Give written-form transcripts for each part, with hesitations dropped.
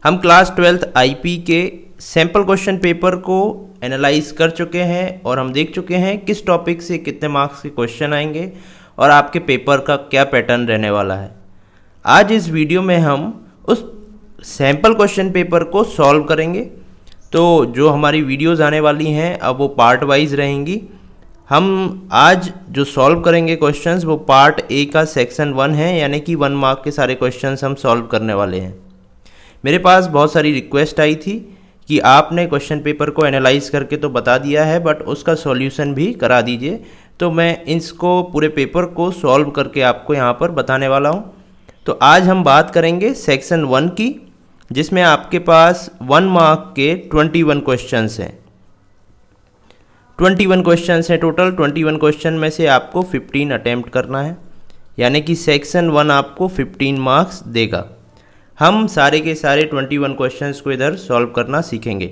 हम class 12th IP के sample question paper को एनालाइज कर चुके हैं और हम देख चुके हैं किस टॉपिक से कितने मार्क्स के क्वेश्चन आएंगे और आपके पेपर का क्या पैटर्न रहने वाला है। आज इस वीडियो में हम उस सैम्पल क्वेश्चन पेपर को सॉल्व करेंगे। तो जो हमारी वीडियोज़ आने वाली हैं अब वो पार्ट वाइज रहेंगी। हम आज जो सॉल्व करेंगे क्वेश्चंस वो पार्ट ए का सेक्शन 1 है, यानी कि 1 मार्क के सारे क्वेश्चंस हम सॉल्व करने वाले हैं। मेरे पास बहुत सारी रिक्वेस्ट आई थी कि आपने क्वेश्चन पेपर को एनालाइज करके तो बता दिया है बट उसका सॉल्यूशन भी करा दीजिए। तो मैं इसको पूरे पेपर को सॉल्व करके आपको यहाँ पर बताने वाला हूँ। तो आज हम बात करेंगे सेक्शन 1 की, जिसमें आपके पास 1 मार्क के 21 क्वेश्चंस हैं। 21 क्वेश्चंस हैं टोटल। 21 क्वेश्चन में से आपको 15 अटैम्प्ट करना है, यानी कि सेक्शन 1 आपको 15 मार्क्स देगा। हम सारे के सारे 21 क्वेश्चंस को इधर सॉल्व करना सीखेंगे।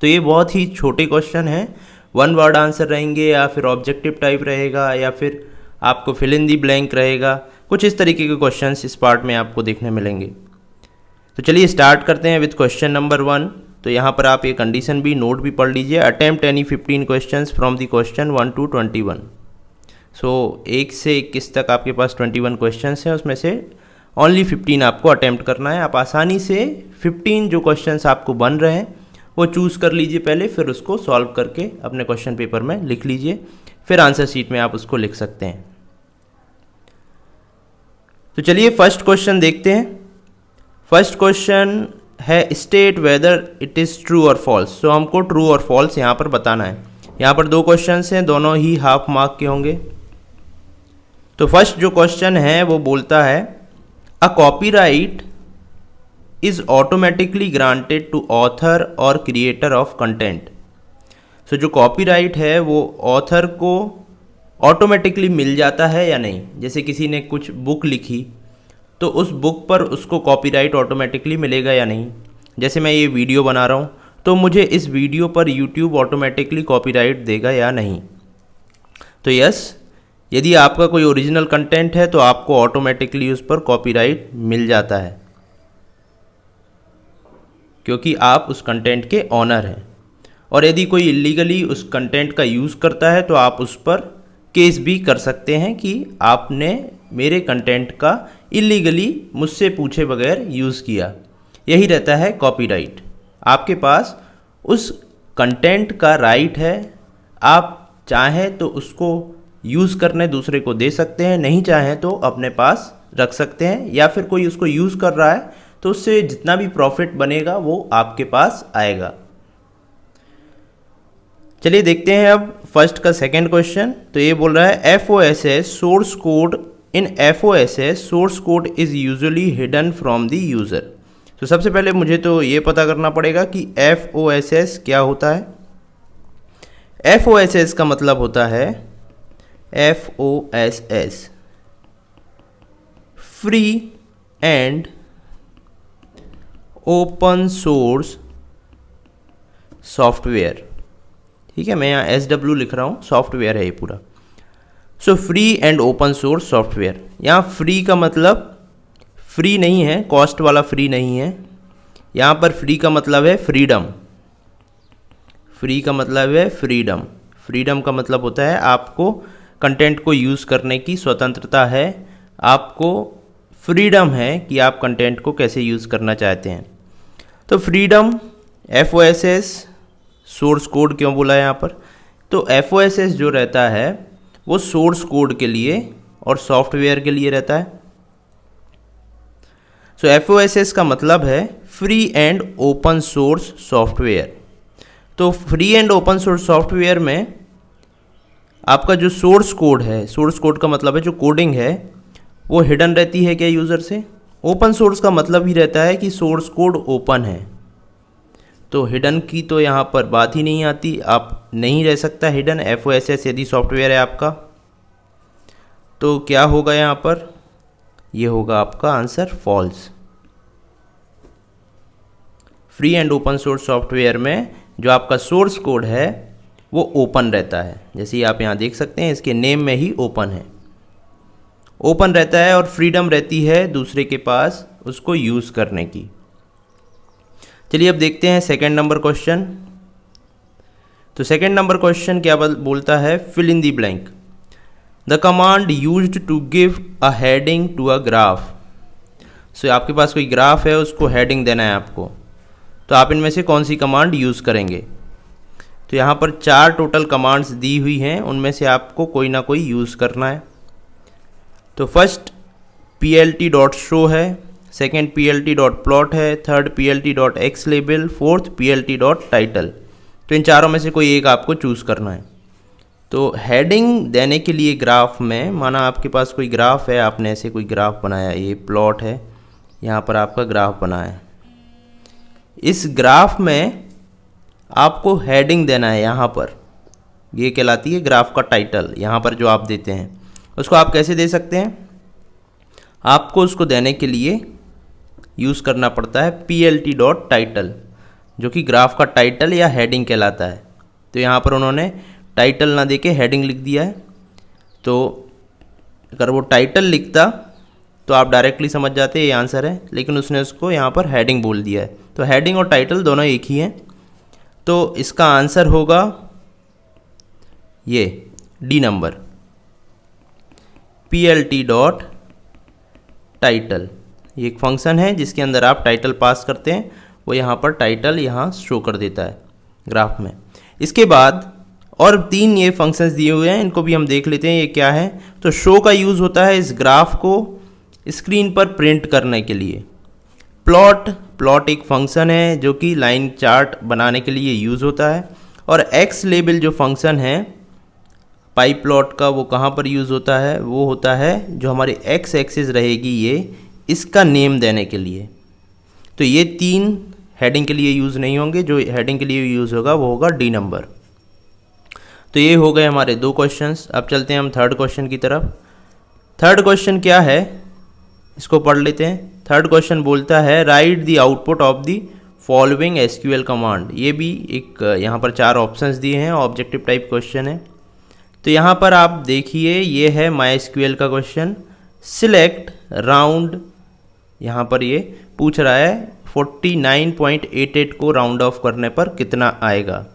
तो ये बहुत ही छोटे क्वेश्चन हैं, 1 वर्ड आंसर रहेंगे या फिर ऑब्जेक्टिव टाइप रहेगा या फिर आपको फिल इन दी ब्लैंक रहेगा। कुछ इस तरीके के क्वेश्चंस इस पार्ट में आपको देखने मिलेंगे। तो चलिए स्टार्ट करते हैं विद क्वेश्चन नंबर 1। तो यहाँ पर आप ये कंडीशन भी नोट भी पढ़ लीजिए, attempt any 15 questions from the question 1 to 21। सो 1 से 21 तक आपके पास 21 क्वेश्चंस हैं, उसमें से ओनली 15 आपको अटेम्प्ट करना है। आप आसानी से 15 जो क्वेश्चंस आपको बन रहे हैं वो चूज़ कर लीजिए पहले, फिर उसको सॉल्व करके अपने क्वेश्चन पेपर में लिख लीजिए, फिर आंसर शीट में आप उसको लिख सकते हैं। तो चलिए फर्स्ट क्वेश्चन देखते हैं। फर्स्ट क्वेश्चन है state whether it is true और फॉल्स। तो हमको ट्रू और फॉल्स यहाँ पर बताना है। यहाँ पर 2 क्वेश्चंस हैं, दोनों ही हाफ मार्क के होंगे। तो फर्स्ट जो क्वेश्चन है वो बोलता है a copyright is automatically granted to author और क्रिएटर ऑफ कंटेंट। सो जो कॉपीराइट है वो ऑथर को ऑटोमेटिकली मिल जाता है या नहीं। जैसे किसी ने कुछ बुक लिखी तो उस बुक पर उसको कॉपीराइट ऑटोमेटिकली मिलेगा या नहीं। जैसे मैं ये वीडियो बना रहा हूँ तो मुझे इस वीडियो पर यूट्यूब ऑटोमेटिकली कॉपीराइट देगा या नहीं। तो यस, यदि आपका कोई ओरिजिनल कंटेंट है तो आपको ऑटोमेटिकली उस पर कॉपीराइट मिल जाता है, क्योंकि आप उस कंटेंट के ऑनर हैं। और यदि कोई इलीगली उस कंटेंट का यूज़ करता है तो आप उस पर केस भी कर सकते हैं कि आपने मेरे कंटेंट का इलीगली मुझसे पूछे बगैर यूज़ किया। यही रहता है कॉपीराइट। आपके पास उस कंटेंट का राइट है, आप चाहें तो उसको यूज़ करने दूसरे को दे सकते हैं, नहीं चाहें तो अपने पास रख सकते हैं, या फिर कोई उसको यूज़ कर रहा है तो उससे जितना भी प्रॉफिट बनेगा वो आपके पास आएगा। चलिए देखते हैं अब फर्स्ट का सेकंड क्वेश्चन। तो ये बोल रहा है FOSS source code in FOSS source code is usually hidden from the user. तो सबसे पहले मुझे तो ये पता करना पड़ेगा कि FOSS क्या होता है। FOSS का मतलब होता है FOSS free and open source software. ठीक है, मैं यहाँ SW लिख रहा हूँ, सॉफ्टवेयर है ये पूरा। So free and open source software. यहाँ फ्री का मतलब फ्री नहीं है, कॉस्ट वाला फ्री नहीं है। यहाँ पर फ्री का मतलब है फ्रीडम। फ्री का मतलब है फ्रीडम। फ्रीडम का मतलब होता है आपको कंटेंट को यूज़ करने की स्वतंत्रता है, आपको फ्रीडम है कि आप कंटेंट को कैसे यूज़ करना चाहते हैं। तो फ्रीडम FOSS सोर्स कोड क्यों बोला है यहाँ पर? तो FOSS जो रहता है वो सोर्स कोड के लिए और सॉफ्टवेयर के लिए रहता है। सो FOSS का मतलब है free and open source software. तो free and open source software में आपका जो सोर्स कोड है, सोर्स कोड का मतलब है जो कोडिंग है वो हिडन रहती है क्या यूज़र से। ओपन सोर्स का मतलब ही रहता है कि सोर्स कोड ओपन है। तो हिडन की तो यहाँ पर बात ही नहीं आती, आप नहीं रह सकता हिडन FOSS यदि सॉफ्टवेयर है आपका। तो क्या होगा यहाँ पर? ये होगा आपका answer false. Free and open source software में जो आपका सोर्स कोड है वो ओपन रहता है। जैसे आप यहाँ देख सकते हैं इसके नेम में ही ओपन है, ओपन रहता है और फ्रीडम रहती है दूसरे के पास उसको यूज़ करने की। चलिए अब देखते हैं सेकंड नंबर क्वेश्चन। तो सेकंड नंबर क्वेश्चन क्या बोलता है, fill in the blank. The command used to give a heading to a graph. So आपके पास कोई ग्राफ है, उसको हेडिंग देना है आपको, तो आप इनमें से कौन सी कमांड यूज़ करेंगे। तो यहाँ पर 4 टोटल कमांड्स दी हुई हैं, उनमें से आपको कोई ना कोई यूज़ करना है। तो फर्स्ट plt.show है, सेकेंड plt.plot है, थर्ड plt.xlabel, फोर्थ plt.title। तो इन चारों में से कोई एक आपको चूज़ करना है। तो हेडिंग देने के लिए ग्राफ में, माना आपके पास कोई ग्राफ है, आपने ऐसे कोई ग्राफ बनाया, ये प्लॉट है, यहाँ पर आपका ग्राफ बना है। इस ग्राफ में आपको हेडिंग देना है, यहाँ पर ये कहलाती है ग्राफ का टाइटल। यहाँ पर जो आप देते हैं उसको आप कैसे दे सकते हैं, आपको उसको देने के लिए यूज़ करना पड़ता है plt.title, जो कि ग्राफ का टाइटल या हेडिंग कहलाता है। तो यहाँ पर उन्होंने टाइटल ना दे के हेडिंग लिख दिया है। तो अगर वो टाइटल लिखता तो आप डायरेक्टली समझ जाते ये आंसर है, लेकिन उसने उसको यहाँ पर हेडिंग बोल दिया है। तो हेडिंग और टाइटल दोनों एक ही हैं। तो इसका आंसर होगा ये डी नंबर, plt.title। ये एक फंक्शन है जिसके अंदर आप टाइटल पास करते हैं, वो यहाँ पर टाइटल यहाँ शो कर देता है ग्राफ में। इसके बाद और 3 ये फंक्शंस दिए हुए हैं, इनको भी हम देख लेते हैं ये क्या है। तो शो का यूज़ होता है इस ग्राफ को स्क्रीन पर प्रिंट करने के लिए। प्लॉट एक फंक्शन है जो कि लाइन चार्ट बनाने के लिए यूज़ होता है। और एक्स लेबल जो फंक्शन है पाई प्लॉट का, वो कहाँ पर यूज़ होता है, वो होता है जो हमारी एक्स एक्सिस रहेगी ये, इसका नेम देने के लिए। तो ये 3 हेडिंग के लिए यूज़ नहीं होंगे, जो हेडिंग के लिए यूज़ होगा वो होगा डी नंबर। तो ये हो गए हमारे 2 क्वेश्चंस। अब चलते हैं हम थर्ड क्वेश्चन की तरफ। थर्ड क्वेश्चन क्या है, इसको पढ़ लेते हैं। थर्ड क्वेश्चन बोलता है write the output of the following SQL command. ये भी एक यहाँ पर 4 ऑप्शंस दिए हैं, ऑब्जेक्टिव टाइप क्वेश्चन है। तो यहाँ पर आप देखिए ये है MySQL का क्वेश्चन। सिलेक्ट राउंड, यहाँ पर ये पूछ रहा है 49.88 को राउंड ऑफ करने पर कितना आएगा।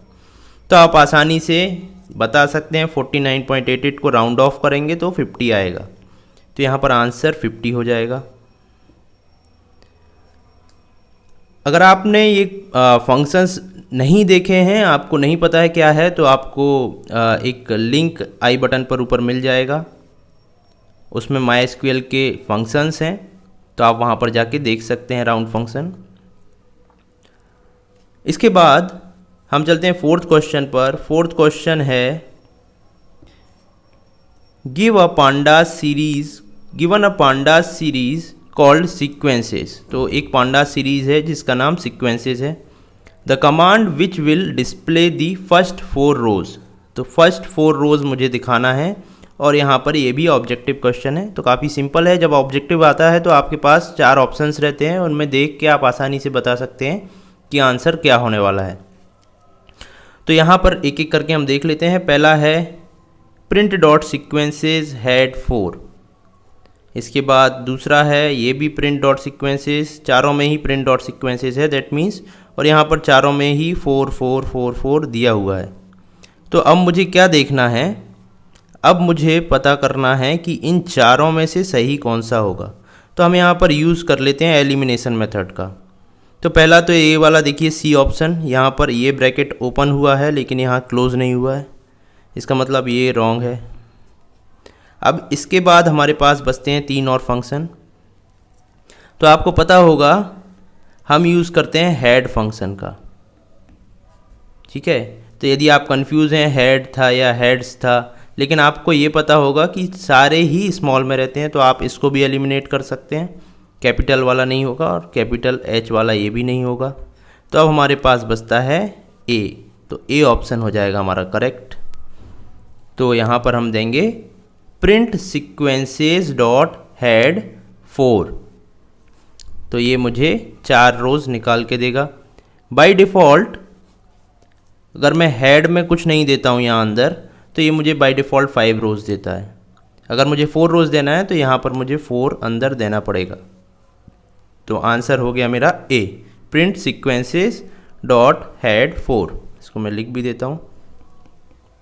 तो आप आसानी से बता सकते हैं 49.88 को राउंड ऑफ करेंगे तो 50 आएगा। तो यहाँ पर आंसर 50 हो जाएगा। अगर आपने ये फंक्शंस नहीं देखे हैं, आपको नहीं पता है क्या है, तो आपको एक लिंक आई बटन पर ऊपर मिल जाएगा, उसमें MySQL के फंक्शंस हैं, तो आप वहाँ पर जाके देख सकते हैं राउंड फंक्शन। इसके बाद हम चलते हैं फोर्थ क्वेश्चन पर। फोर्थ क्वेश्चन है given a Panda series called sequences. तो एक पांडा सीरीज है जिसका नाम सीक्वेंसेस है। The command which will display the first 4 रोज। तो फर्स्ट 4 रोज मुझे दिखाना है, और यहाँ पर ये भी ऑब्जेक्टिव क्वेश्चन है। तो काफ़ी सिंपल है, जब ऑब्जेक्टिव आता है तो आपके पास 4 ऑप्शंस रहते हैं, उनमें देख के आप आसानी से बता सकते हैं कि आंसर क्या होने वाला है। तो यहाँ पर एक एक करके हम देख लेते हैं। पहला है प्रिंट डॉट सीक्वेंसेज हेड 4। इसके बाद दूसरा है ये भी प्रिंट डॉट सीक्वेंसेज, चारों में ही प्रिंट डॉट सीक्वेंसेज है दैट मीन्स, और यहाँ पर चारों में ही 4 4 4 4 दिया हुआ है। तो अब मुझे क्या देखना है, अब मुझे पता करना है कि इन चारों में से सही कौन सा होगा। तो हम यहाँ पर यूज़ कर लेते हैं एलिमिनेशन मेथड का। तो पहला तो ये वाला देखिए सी ऑप्शन, यहाँ पर ये ब्रैकेट ओपन हुआ है लेकिन यहाँ क्लोज नहीं हुआ है, इसका मतलब ये रॉन्ग है। अब इसके बाद हमारे पास बचते हैं 3 और फंक्शन। तो आपको पता होगा हम यूज़ करते हैं हेड फंक्शन का, ठीक है। तो यदि आप कंफ्यूज हैं हेड था या हेड्स था, लेकिन आपको ये पता होगा कि सारे ही स्मॉल में रहते हैं, तो आप इसको भी एलिमिनेट कर सकते हैं। कैपिटल वाला नहीं होगा और कैपिटल एच वाला ये भी नहीं होगा। तो अब हमारे पास बचता है ए, तो ए ऑप्शन हो जाएगा हमारा करेक्ट। तो यहाँ पर हम देंगे प्रिंट सीक्वेंसेस डॉट हेड 4। तो ये मुझे 4 रोज़ निकाल के देगा। बाय डिफ़ॉल्ट अगर मैं हेड में कुछ नहीं देता हूँ यहाँ अंदर, तो ये मुझे बाय डिफ़ॉल्ट 5 रोज़ देता है। अगर मुझे 4 रोज़ देना है तो यहाँ पर मुझे 4 अंदर देना पड़ेगा। तो आंसर हो गया मेरा ए, प्रिंट सीक्वेंसेस डॉट हेड 4, इसको मैं लिख भी देता हूँ,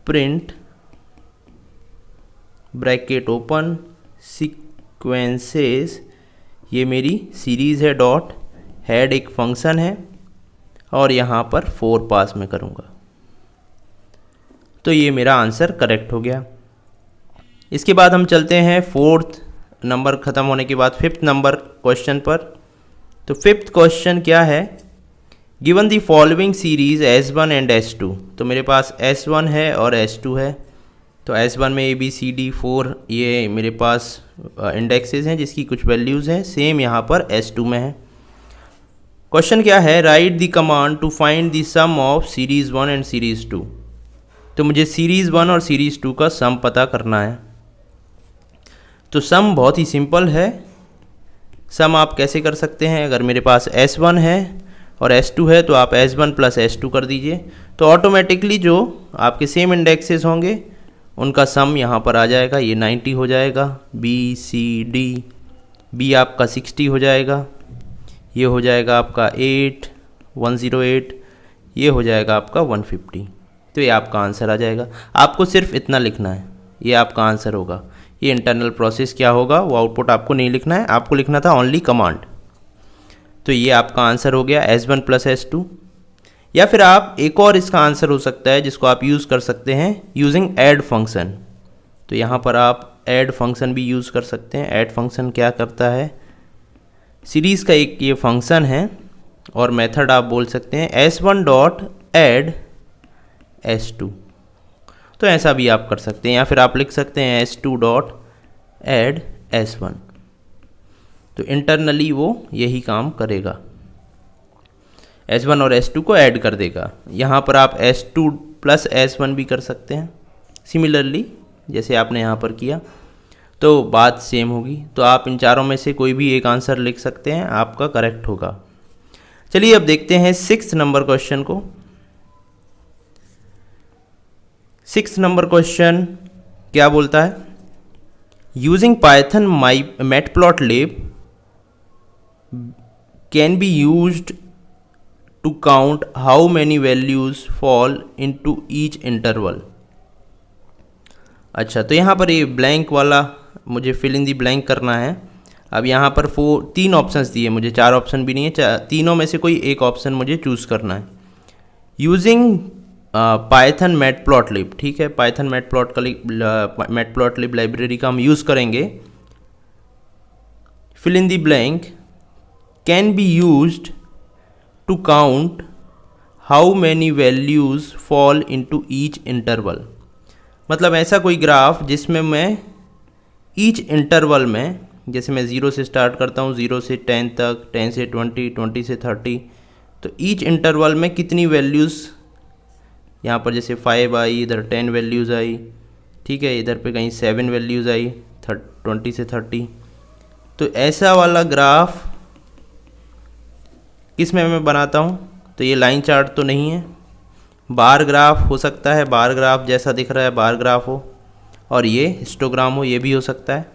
प्रिंट ब्रैकेट ओपन सीक्वेंसेस, ये मेरी सीरीज़ है, डॉट हेड एक फंक्शन है और यहाँ पर 4 पास में करूँगा। तो ये मेरा आंसर करेक्ट हो गया। इसके बाद हम चलते हैं 4th नंबर ख़त्म होने के बाद 5th नंबर क्वेश्चन पर। तो 5th क्वेश्चन क्या है, given the following series S1 and S2। तो मेरे पास S1 है और S2 है। तो S1 में ABCD4 ये मेरे पास इंडेक्सेस हैं जिसकी कुछ वैल्यूज़ हैं, सेम यहाँ पर S2 में है। क्वेश्चन क्या है, write the command to find the sum of series 1 and series 2। तो मुझे सीरीज़ 1 और सीरीज़ 2 का सम पता करना है। तो सम बहुत ही सिंपल है। सम आप कैसे कर सकते हैं, अगर मेरे पास S1 है और S2 है तो आप S1 प्लस S2 कर दीजिए, तो ऑटोमेटिकली जो आपके सेम इंडेक्सेस होंगे उनका सम यहाँ पर आ जाएगा। ये 90 हो जाएगा, BCD, B आपका 60 हो जाएगा, ये हो जाएगा आपका 108, ये हो जाएगा आपका 150। तो ये आपका आंसर आ जाएगा। आपको सिर्फ इतना लिखना है, ये आपका आंसर होगा। ये इंटरनल प्रोसेस क्या होगा वो आउटपुट आपको नहीं लिखना है, आपको लिखना था ओनली कमांड। तो ये आपका आंसर हो गया S1 प्लस S2। या फिर आप एक और इसका आंसर हो सकता है जिसको आप यूज़ कर सकते हैं यूजिंग ऐड फंक्शन। तो यहाँ पर आप ऐड फंक्शन भी यूज़ कर सकते हैं। ऐड फंक्शन क्या करता है, सीरीज़ का एक ये फंक्शन है और मेथड आप बोल सकते हैं S1 डॉट ऐड S2। तो ऐसा भी आप कर सकते हैं, या फिर आप लिख सकते हैं S2 डॉट ऐड S1। तो इंटरनली वो यही काम करेगा, S1 और S2 को ऐड कर देगा। यहाँ पर आप S2 प्लस S1 भी कर सकते हैं सिमिलरली, जैसे आपने यहाँ पर किया, तो बात सेम होगी। तो आप इन चारों में से कोई भी एक आंसर लिख सकते हैं, आपका करेक्ट होगा। चलिए अब देखते हैं 6th नंबर क्वेश्चन को। 6th नंबर क्वेश्चन क्या बोलता है, using Python matplotlib can be used to count how many values fall into each interval. अच्छा, तो यहाँ पर ये ब्लैंक वाला मुझे फिल इन दी ब्लैंक करना है। अब यहाँ पर 3 ऑप्शंस दिए मुझे, 4 ऑप्शन भी नहीं है, तीनों में से कोई एक ऑप्शन मुझे चूज़ करना है। यूजिंग पाइथन मैटप्लॉटलिब, ठीक है, पाइथन मैटप्लॉटलिब लाइब्रेरी का हम यूज़ करेंगे। Fill in the blank can be used to count how many values fall into each interval. मतलब ऐसा कोई ग्राफ जिसमें मैं ईच इंटरवल में, जैसे मैं 0 से स्टार्ट करता हूँ, 0 से 10 तक, 10 से 20, 20 से 30, तो ईच इंटरवल में कितनी वैल्यूज़, यहाँ पर जैसे 5 आई, इधर 10 वैल्यूज़ आई, ठीक है, इधर पे कहीं 7 वैल्यूज़ आई 20 से 30। तो ऐसा वाला ग्राफ किस में मैं बनाता हूँ, तो ये लाइन चार्ट तो नहीं है, बार ग्राफ हो सकता है, बार ग्राफ जैसा दिख रहा है बार ग्राफ हो, और ये हिस्टोग्राम हो, ये भी हो सकता है।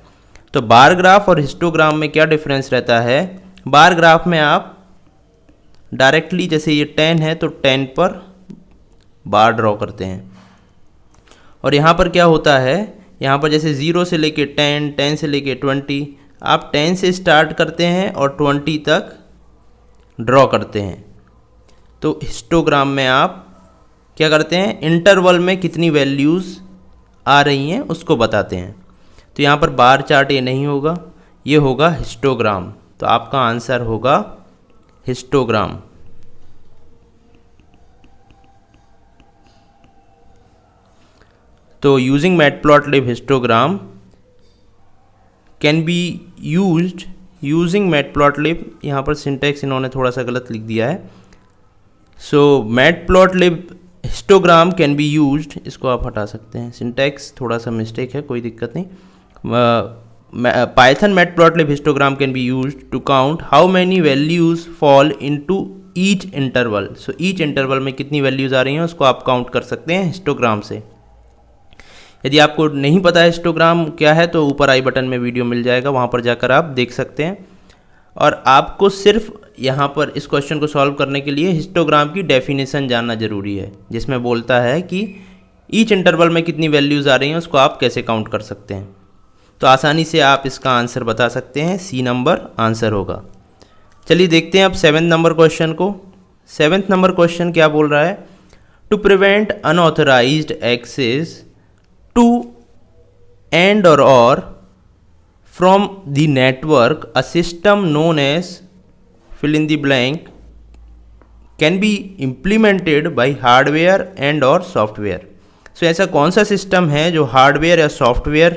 तो बार ग्राफ और हिस्टोग्राम में क्या डिफरेंस रहता है, बार ग्राफ में आप डायरेक्टली, जैसे ये 10 है तो 10 पर बार ड्रॉ करते हैं, और यहाँ पर क्या होता है, यहाँ पर जैसे 0 से लेके 10, 10 से लेके 20, आप 10 से स्टार्ट करते हैं और 20 तक ड्रॉ करते हैं। तो हिस्टोग्राम में आप क्या करते हैं, इंटरवल में कितनी वैल्यूज़ आ रही हैं उसको बताते हैं। तो यहाँ पर बार चार्ट ये नहीं होगा, ये होगा हिस्टोग्राम। तो आपका आंसर होगा हिस्टोग्राम। तो using matplotlib histogram can be used, using matplotlib, यहाँ पर सिंटैक्स इन्होंने थोड़ा सा गलत लिख दिया है। So matplotlib histogram can be used, इसको आप हटा सकते हैं, सिंटैक्स थोड़ा सा मिस्टेक है, कोई दिक्कत नहीं। Python matplotlib histogram can be used to count how many values fall into each interval. So each interval में कितनी वैल्यूज़ आ रही हैं उसको आप काउंट कर सकते हैं हिस्टोग्राम से। यदि आपको नहीं पता है हिस्टोग्राम क्या है तो ऊपर आई बटन में वीडियो मिल जाएगा, वहाँ पर जाकर आप देख सकते हैं। और आपको सिर्फ यहाँ पर इस क्वेश्चन को सॉल्व करने के लिए हिस्टोग्राम की डेफिनेशन जानना ज़रूरी है, जिसमें बोलता है कि ईच इंटरवल में कितनी वैल्यूज़ आ रही हैं उसको आप कैसे काउंट कर सकते हैं। तो आसानी से आप इसका आंसर बता सकते हैं, सी नंबर आंसर होगा। चलिए देखते हैं अब 7th नंबर क्वेश्चन को। 7th नंबर क्वेश्चन क्या बोल रहा है, to prevent unauthorised access to and और from the network a system known as fill in the blank can be implemented by hardware and or software। सो ऐसा कौन सा system है जो हार्डवेयर या सॉफ्टवेयर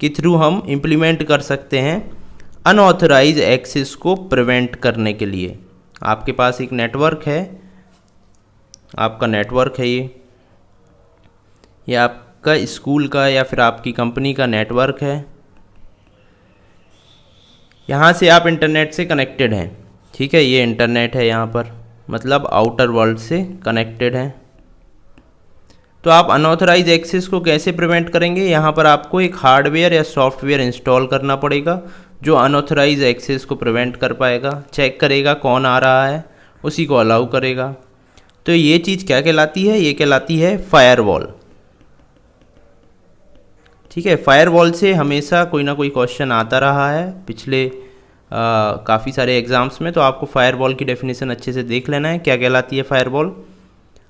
के थ्रू हम इम्प्लीमेंट कर सकते हैं अनऑथराइज एक्सेस को प्रिवेंट करने के लिए। आपके पास एक नेटवर्क है, आपका नेटवर्क है, ये आपका स्कूल का या फिर आपकी कंपनी का नेटवर्क है, यहाँ से आप इंटरनेट से कनेक्टेड हैं, ठीक है, ये इंटरनेट है यहाँ पर, मतलब आउटर वर्ल्ड से कनेक्टेड हैं। तो आप अनऑथराइज एक्सेस को कैसे प्रिवेंट करेंगे, यहाँ पर आपको एक हार्डवेयर या सॉफ्टवेयर इंस्टॉल करना पड़ेगा जो अनऑथराइज एक्सेस को प्रिवेंट कर पाएगा, चेक करेगा कौन आ रहा है, उसी को अलाउ करेगा। तो ये चीज़ क्या कहलाती है, ये कहलाती है फायरवॉल। ठीक है, फायरवॉल से हमेशा कोई ना कोई क्वेश्चन आता रहा है पिछले काफ़ी सारे एग्ज़ाम्स में। तो आपको फायरवॉल की डेफिनेशन अच्छे से देख लेना है, क्या कहलाती है फायरवॉल,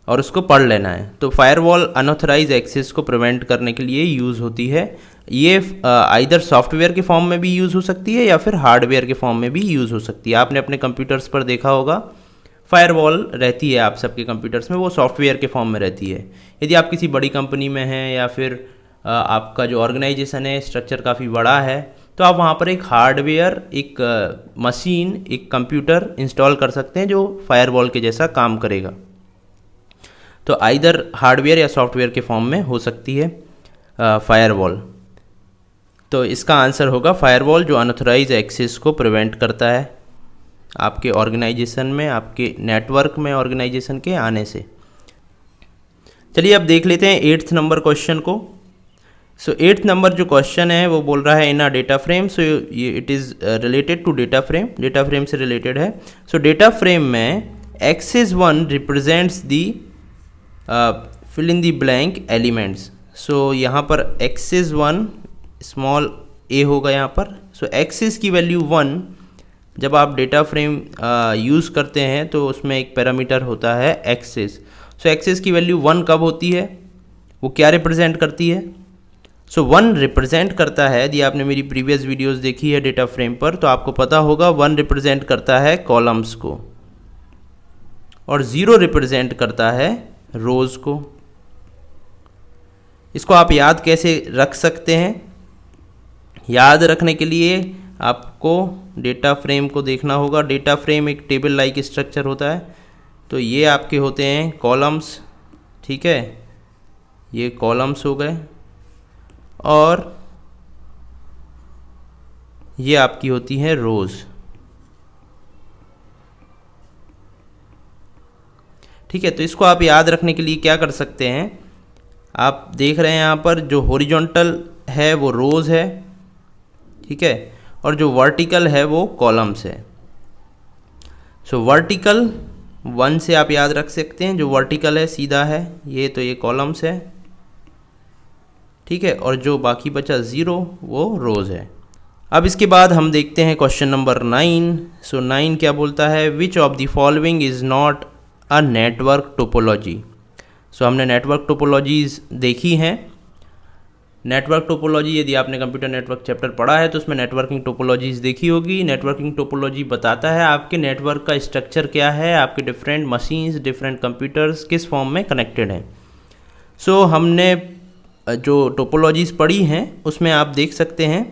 और उसको पढ़ लेना है। तो फायरवॉल अनऑथराइज एक्सेस को प्रिवेंट करने के लिए यूज़ होती है। ये आइदर सॉफ्टवेयर के फॉर्म में भी यूज़ हो सकती है या फिर हार्डवेयर के फॉर्म में भी यूज़ हो सकती है। आपने अपने कंप्यूटर्स पर देखा होगा फायरवॉल रहती है आप सबके कंप्यूटर्स में, वो सॉफ्टवेयर के फॉर्म में रहती है। यदि आप किसी बड़ी कंपनी में हैं या फिर आपका जो ऑर्गेनाइजेशन है स्ट्रक्चर काफ़ी बड़ा है, तो आप वहाँ पर एक हार्डवेयर, एक मशीन, एक कंप्यूटर इंस्टॉल कर सकते हैं जो फायरवॉल के जैसा काम करेगा। तो आइदर हार्डवेयर या सॉफ्टवेयर के फॉर्म में हो सकती है फायरवॉल। तो इसका आंसर होगा फायरवॉल, जो अनऑथराइज एक्सेस को प्रिवेंट करता है आपके ऑर्गेनाइजेशन में, आपके नेटवर्क में ऑर्गेनाइजेशन के आने से। चलिए अब देख लेते हैं 8th नंबर क्वेश्चन को। सो 8th नंबर जो क्वेश्चन है वो बोल रहा है इन अ डेटा फ्रेम, सो ये it is related to data frame, data frame से रिलेटेड है। सो डेटा फ्रेम में axis 1 represents the fill in the blank elements. So यहाँ पर एक्सेस 1 स्मॉल ए होगा यहाँ पर। सो एक्सेस की वैल्यू 1, जब आप डेटा फ्रेम यूज़ करते हैं तो उसमें एक पैरामीटर होता है एक्सेस। सो एक्सेस की वैल्यू 1 कब होती है, वो क्या रिप्रेजेंट करती है। सो 1 रिप्रेजेंट करता है, यदि आपने मेरी प्रीवियस वीडियोस देखी है डेटा फ्रेम पर तो आपको पता होगा 1 रिप्रेजेंट करता है कॉलम्स को और 0 रिप्रेजेंट करता है रोज़ को। इसको आप याद कैसे रख सकते हैं, याद रखने के लिए आपको डेटा फ्रेम को देखना होगा। डेटा फ्रेम एक टेबल लाइक स्ट्रक्चर होता है। तो ये आपके होते हैं कॉलम्स, ठीक है, ये कॉलम्स हो गए, और ये आपकी होती हैं रोज़। ठीक है, तो इसको आप याद रखने के लिए क्या कर सकते हैं, आप देख रहे हैं यहाँ पर जो हॉरिजॉन्टल है वो रोज़ है, ठीक है, और जो वर्टिकल है वो कॉलम्स है। सो वर्टिकल 1 से आप याद रख सकते हैं, जो वर्टिकल है सीधा है ये, तो ये कॉलम्स है, ठीक है, और जो बाकी बचा 0 वो रोज़ है। अब इसके बाद हम देखते हैं क्वेश्चन नंबर 9। सो 9 क्या बोलता है, which of the following is not a network topology. So हमने नेटवर्क टोपोलॉजीज़ देखी हैं। नेटवर्क टोपोलॉजी, यदि आपने कंप्यूटर नेटवर्क चैप्टर पढ़ा है तो उसमें नेटवर्किंग टोपोलॉजीज़ देखी होगी। नेटवर्किंग टोपोलॉजी बताता है आपके नेटवर्क का स्ट्रक्चर क्या है, आपके डिफरेंट मशीन्स, डिफरेंट कंप्यूटर्स किस फॉर्म में कनेक्टेड हैं। सो हमने जो टोपोलॉजीज़ पढ़ी हैं उसमें आप देख सकते हैं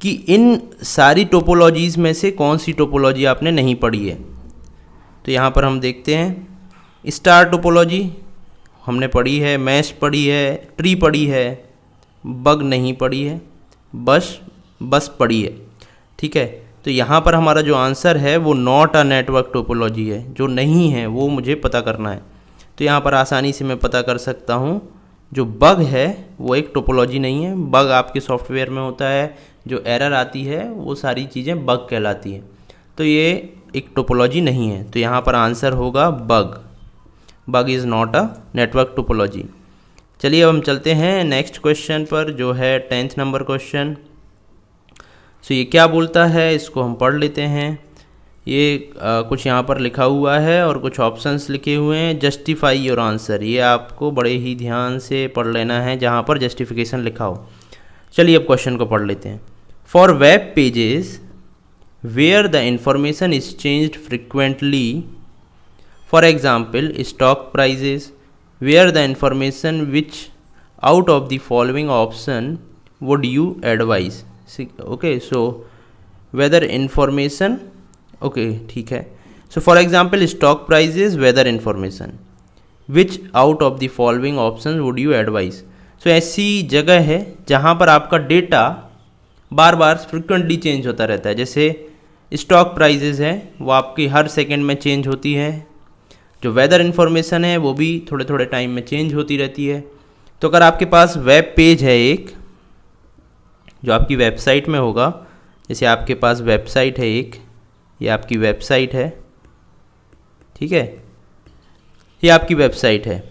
कि इन सारी टोपोलॉजीज़ में से कौन सी टोपोलॉजी आपने नहीं पढ़ी है। तो यहाँ पर हम देखते हैं स्टार टोपोलॉजी हमने पढ़ी है, मैश पढ़ी है, ट्री पढ़ी है, बग नहीं पढ़ी है, बस पढ़ी है, ठीक है। तो यहाँ पर हमारा जो आंसर है वो नॉट अ नेटवर्क टोपोलॉजी है, जो नहीं है वो मुझे पता करना है। तो यहाँ पर आसानी से मैं पता कर सकता हूँ, जो बग है वो एक टोपोलॉजी नहीं है। बग आपके सॉफ्टवेयर में होता है, जो एरर आती है वो सारी चीज़ें बग कहलाती है। तो ये एक टोपोलॉजी नहीं है, तो यहाँ पर आंसर होगा bug. Bug is not a network topology. चलिए अब हम चलते हैं नेक्स्ट क्वेश्चन पर, जो है 10th नंबर क्वेश्चन। सो ये क्या बोलता है, इसको हम पढ़ लेते हैं। ये कुछ यहाँ पर लिखा हुआ है और कुछ ऑप्शंस लिखे हुए हैं। जस्टिफाई योर आंसर, ये आपको बड़े ही ध्यान से पढ़ लेना है जहाँ पर जस्टिफिकेशन लिखा हो। चलिए अब क्वेश्चन को पढ़ लेते हैं। For web pages where the information is changed frequently, for example stock prices, where the information which out of the following option would you advise. Okay, so weather information, okay ठीक है। So for example stock prices, weather information, which out of the following option would you advise. So ऐसी जगह है जहाँ पर आपका data बार बार फ्रिक्वेंटली चेंज होता रहता है। जैसे स्टॉक प्राइजेज है वो आपकी हर सेकेंड में चेंज होती है, जो वेदर इन्फॉर्मेशन है वो भी थोड़े थोड़े टाइम में चेंज होती रहती है। तो अगर आपके पास वेब पेज है एक, जो आपकी वेबसाइट में होगा, जैसे आपके पास वेबसाइट है एक, ये आपकी वेबसाइट है, ठीक है, ये आपकी वेबसाइट है।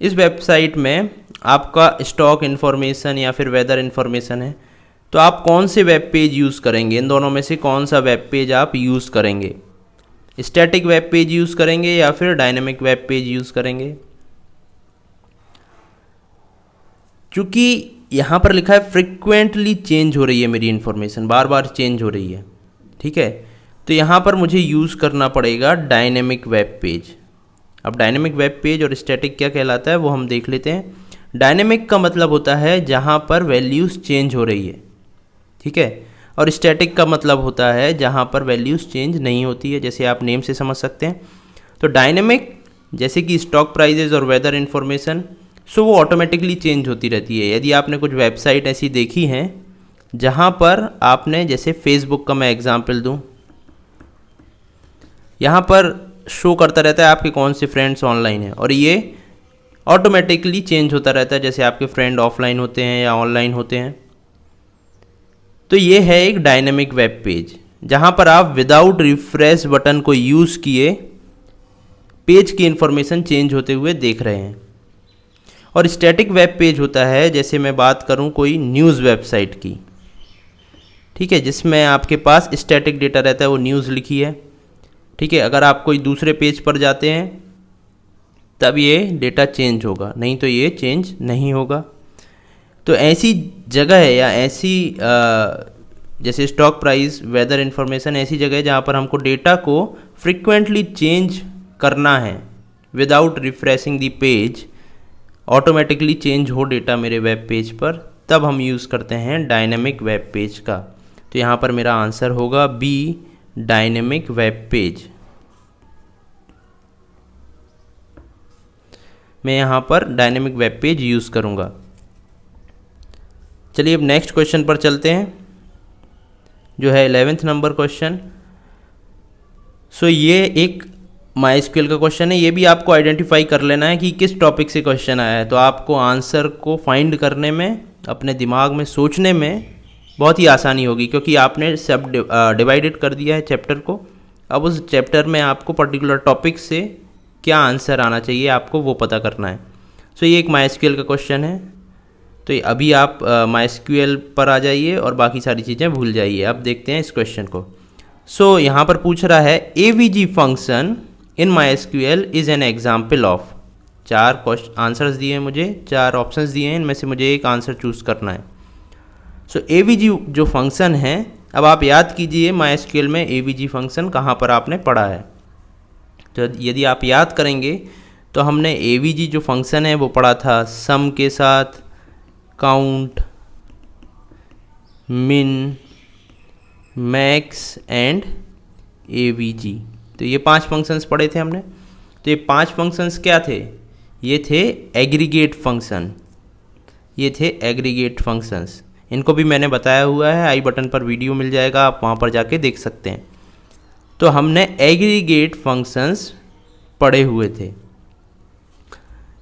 इस वेबसाइट में आपका स्टॉक इन्फॉर्मेशन या फिर वेदर इन्फॉर्मेशन है, तो आप कौन से वेब पेज यूज़ करेंगे? इन दोनों में से कौन सा वेब पेज आप यूज़ करेंगे? स्टैटिक वेब पेज यूज़ करेंगे या फिर डायनेमिक वेब पेज यूज़ करेंगे? क्योंकि यहाँ पर लिखा है फ्रिक्वेंटली चेंज हो रही है मेरी इन्फॉर्मेशन, बार बार चेंज हो रही है, ठीक है, तो यहाँ पर मुझे यूज़ करना पड़ेगा डायनेमिक वेब पेज। अब डायनेमिक वेब पेज और स्टैटिक क्या कहलाता है वो हम देख लेते हैं। डायनेमिक का मतलब होता है जहाँ पर वैल्यूज़ चेंज हो रही है, ठीक है, और स्टैटिक का मतलब होता है जहाँ पर वैल्यूज़ चेंज नहीं होती है, जैसे आप नेम से समझ सकते हैं। तो डायनेमिक जैसे कि स्टॉक प्राइजेज और वेदर इन्फॉर्मेशन, सो वो ऑटोमेटिकली चेंज होती रहती है। यदि आपने कुछ वेबसाइट ऐसी देखी हैं जहाँ पर आपने, जैसे फेसबुक का मैं एग्जांपल दूँ, यहाँ पर शो करता रहता है आपके कौन से फ्रेंड्स ऑनलाइन हैं, और ये ऑटोमेटिकली चेंज होता रहता है जैसे आपके फ्रेंड ऑफलाइन होते हैं या ऑनलाइन होते हैं। तो ये है एक डायनेमिक वेब पेज, जहाँ पर आप विदाउट रिफ्रेश बटन को यूज़ किए पेज की इन्फॉर्मेशन चेंज होते हुए देख रहे हैं। और स्टैटिक वेब पेज होता है, जैसे मैं बात करूं कोई न्यूज़ वेबसाइट की, ठीक है, जिसमें आपके पास स्टैटिक डेटा रहता है, वो न्यूज़ लिखी है, ठीक है। अगर आप कोई दूसरे पेज पर जाते हैं तब ये डेटा चेंज होगा, नहीं तो ये चेंज नहीं होगा। तो ऐसी जगह है या ऐसी जैसे स्टॉक प्राइस, वेदर इन्फॉर्मेशन, ऐसी जगह है जहाँ पर हमको डेटा को फ्रिक्वेंटली चेंज करना है without refreshing the page, automatically change हो डेटा मेरे वेब पेज पर, तब हम यूज़ करते हैं डायनेमिक वेब पेज का। तो यहाँ पर मेरा आंसर होगा बी, डायनेमिक वेब पेज। मैं यहाँ पर डायनेमिक वेब पेज यूज़ करूँगा। चलिए अब नेक्स्ट क्वेश्चन पर चलते हैं, जो है 11th नंबर क्वेश्चन। सो ये एक MySQL का क्वेश्चन है। ये भी आपको आइडेंटिफाई कर लेना है कि किस टॉपिक से क्वेश्चन आया है, तो आपको आंसर को फाइंड करने में, अपने दिमाग में सोचने में बहुत ही आसानी होगी, क्योंकि आपने सब डिवाइडेड कर दिया है चैप्टर को। अब उस चैप्टर में आपको पर्टिकुलर टॉपिक से क्या आंसर आना चाहिए आपको वो पता करना है। सो ये एक MySQL का क्वेश्चन है, तो अभी आप MySQL पर आ जाइए और बाकी सारी चीज़ें भूल जाइए। अब देखते हैं इस क्वेश्चन को। सो यहाँ पर पूछ रहा है AVG function in MySQL is an example of. 4 answers दिए हैं मुझे, 4 ऑप्शंस दिए हैं, इनमें से मुझे एक आंसर चूज़ करना है। सो AVG जो फंक्शन है, अब आप याद कीजिए MySQL में AVG फंक्शन कहाँ पर आपने पढ़ा है। तो यदि आप याद करेंगे तो हमने AVG जो फंक्शन है वो पढ़ा था सम के साथ, काउंट, मिन, मैक्स एंड AVG। तो ये 5 फंक्शंस पढ़े थे हमने। तो ये 5 फंक्शंस क्या थे? ये थे एग्रीगेट फंक्शन, ये थे एग्रीगेट फंक्शंस। इनको भी मैंने बताया हुआ है, आई बटन पर वीडियो मिल जाएगा, आप वहाँ पर जाके देख सकते हैं। तो हमने एग्रीगेट फंक्शंस पढ़े हुए थे,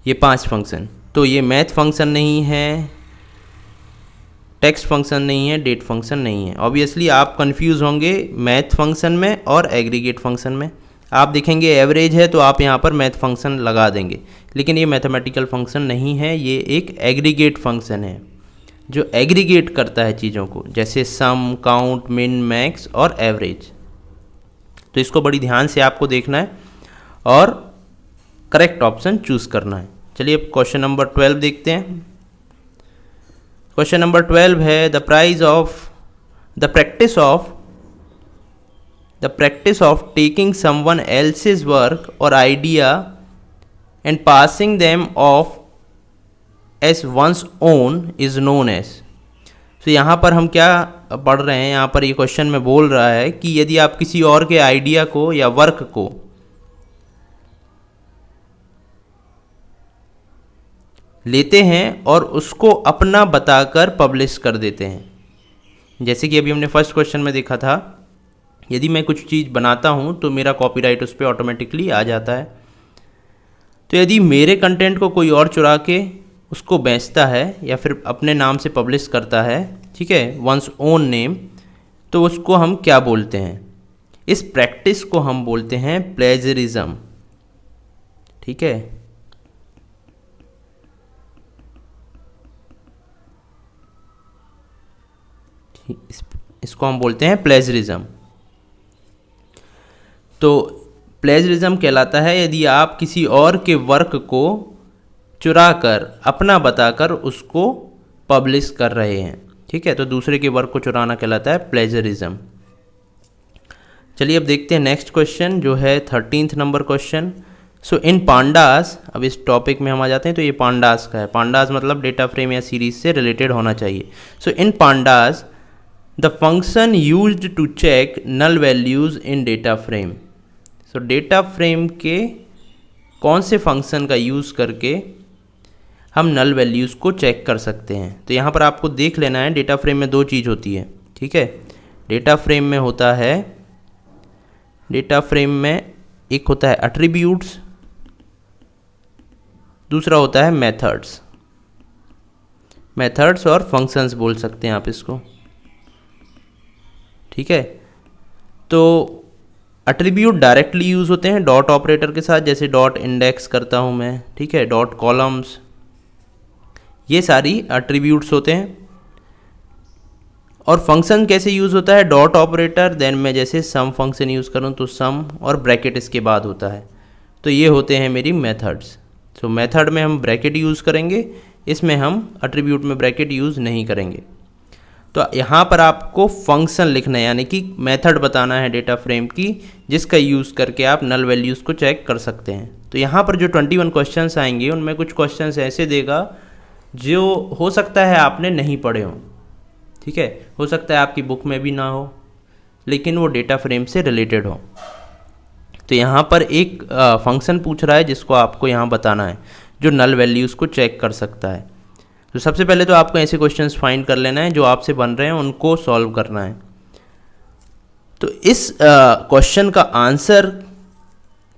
ये 5 फंक्शन। तो ये मैथ फंक्शन नहीं है, टेक्स्ट फंक्शन नहीं है, डेट फंक्शन नहीं है। ऑब्वियसली आप कंफ्यूज होंगे मैथ फंक्शन में और एग्रीगेट फंक्शन में। आप देखेंगे एवरेज है तो आप यहाँ पर मैथ फंक्शन लगा देंगे, लेकिन ये मैथमेटिकल फंक्शन नहीं है, ये एक एग्रीगेट फंक्शन है जो एग्रीगेट करता है चीज़ों को, जैसे सम, काउंट, मिन, मैक्स और एवरेज। तो इसको बड़ी ध्यान से आपको देखना है और करेक्ट ऑप्शन चूज़ करना है। चलिए अब क्वेश्चन नंबर 12 देखते हैं। क्वेश्चन नंबर 12 है the practice of taking someone else's work और idea and passing them off as one's own is known as. तो यहाँ पर हम क्या पढ़ रहे हैं, यहाँ पर ये क्वेश्चन में बोल रहा है कि यदि आप किसी और के आइडिया को या वर्क को लेते हैं और उसको अपना बताकर पब्लिश कर देते हैं, जैसे कि अभी हमने फर्स्ट क्वेश्चन में देखा था, यदि मैं कुछ चीज़ बनाता हूँ तो मेरा कॉपीराइट उस पर ऑटोमेटिकली आ जाता है। तो यदि मेरे कंटेंट को कोई और चुरा के उसको बेचता है या फिर अपने नाम से पब्लिश करता है, ठीक है, वंस ओन नेम, तो उसको हम क्या बोलते हैं? इस प्रैक्टिस को हम बोलते हैं प्लेजरिज्म। ठीक है, इसको हम बोलते हैं प्लेजरिज्म। तो प्लेजरिज्म कहलाता है यदि आप किसी और के वर्क को चुरा कर अपना बताकर उसको पब्लिश कर रहे हैं। ठीक है, तो दूसरे के वर्क को चुराना कहलाता है प्लेजरिज्म। चलिए अब देखते हैं नेक्स्ट क्वेश्चन जो है 13th number question. So in pandas, अब इस टॉपिक में हम आ जाते हैं। तो ये पांडास का है। पांडास मतलब डेटा फ्रेम या सीरीज से रिलेटेड होना चाहिए। So in pandas the function used to check null values in data frame. So data frame के कौन से फंक्शन का यूज़ करके हम नल वैल्यूज़ को चेक कर सकते हैं? तो यहाँ पर आपको देख लेना है, डेटा फ्रेम में दो चीज़ होती है। ठीक है, डेटा फ्रेम में होता है, डेटा फ्रेम में एक होता है एट्रीब्यूट्स, दूसरा होता है मेथड्स। मेथड्स और फंक्शंस बोल सकते हैं आप इसको। ठीक है, तो एट्रीब्यूट डायरेक्टली यूज़ होते हैं डॉट ऑपरेटर के साथ, जैसे डॉट इंडेक्स करता हूँ मैं। ठीक है, डॉट कॉलम्स, ये सारी एट्रीब्यूट्स होते हैं। और फंक्शन कैसे यूज़ होता है? डॉट ऑपरेटर, देन मैं जैसे सम फंक्शन यूज़ करूँ तो सम और ब्रैकेट इसके बाद होता है। तो ये होते हैं मेरी मेथड्स। तो मेथड में हम ब्रैकेट यूज़ करेंगे, इसमें हम एट्रीब्यूट में ब्रैकेट यूज़ नहीं करेंगे। तो यहाँ पर आपको फंक्शन लिखना है, यानी कि मेथड बताना है डेटा फ्रेम की, जिसका यूज़ करके आप नल वैल्यूज़ को चेक कर सकते हैं। तो यहाँ पर जो 21 क्वेश्चंस आएंगे उनमें कुछ क्वेश्चंस ऐसे देगा जो हो सकता है आपने नहीं पढ़े हों। ठीक है, हो सकता है आपकी बुक में भी ना हो, लेकिन वो डेटा फ्रेम से रिलेटेड हो। तो यहाँ पर एक फंक्शन पूछ रहा है जिसको आपको यहाँ बताना है, जो नल वैल्यूज़ को चेक कर सकता है। तो सबसे पहले तो आपको ऐसे क्वेश्चंस फाइंड कर लेना है जो आपसे बन रहे हैं, उनको सॉल्व करना है। तो इस क्वेश्चन का आंसर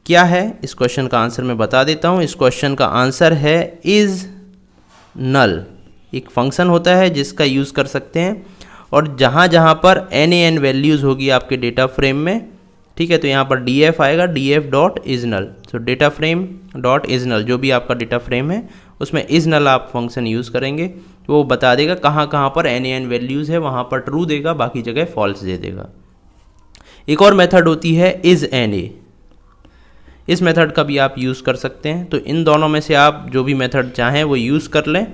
क्या है? इस क्वेश्चन का आंसर मैं बता देता हूँ। इस क्वेश्चन का आंसर है इज़ नल। एक फंक्शन होता है जिसका यूज़ कर सकते हैं, और जहाँ जहाँ पर NaN वैल्यूज़ होगी आपके डेटा फ्रेम में, ठीक है, तो यहाँ पर df आएगा, df डॉट इज़ नल। तो डेटा फ्रेम डॉट इज़ नल, जो भी आपका डेटा फ्रेम है उसमें इज़ नल आप फंक्शन यूज़ करेंगे, तो वो बता देगा कहाँ कहाँ पर NaN वैल्यूज़ है, वहाँ पर ट्रू देगा, बाकी जगह फॉल्स दे देगा। एक और मेथड होती है इज़ NA। इस मेथड का भी आप यूज़ कर सकते हैं। तो इन दोनों में से आप जो भी मेथड चाहें वो यूज़ कर लें,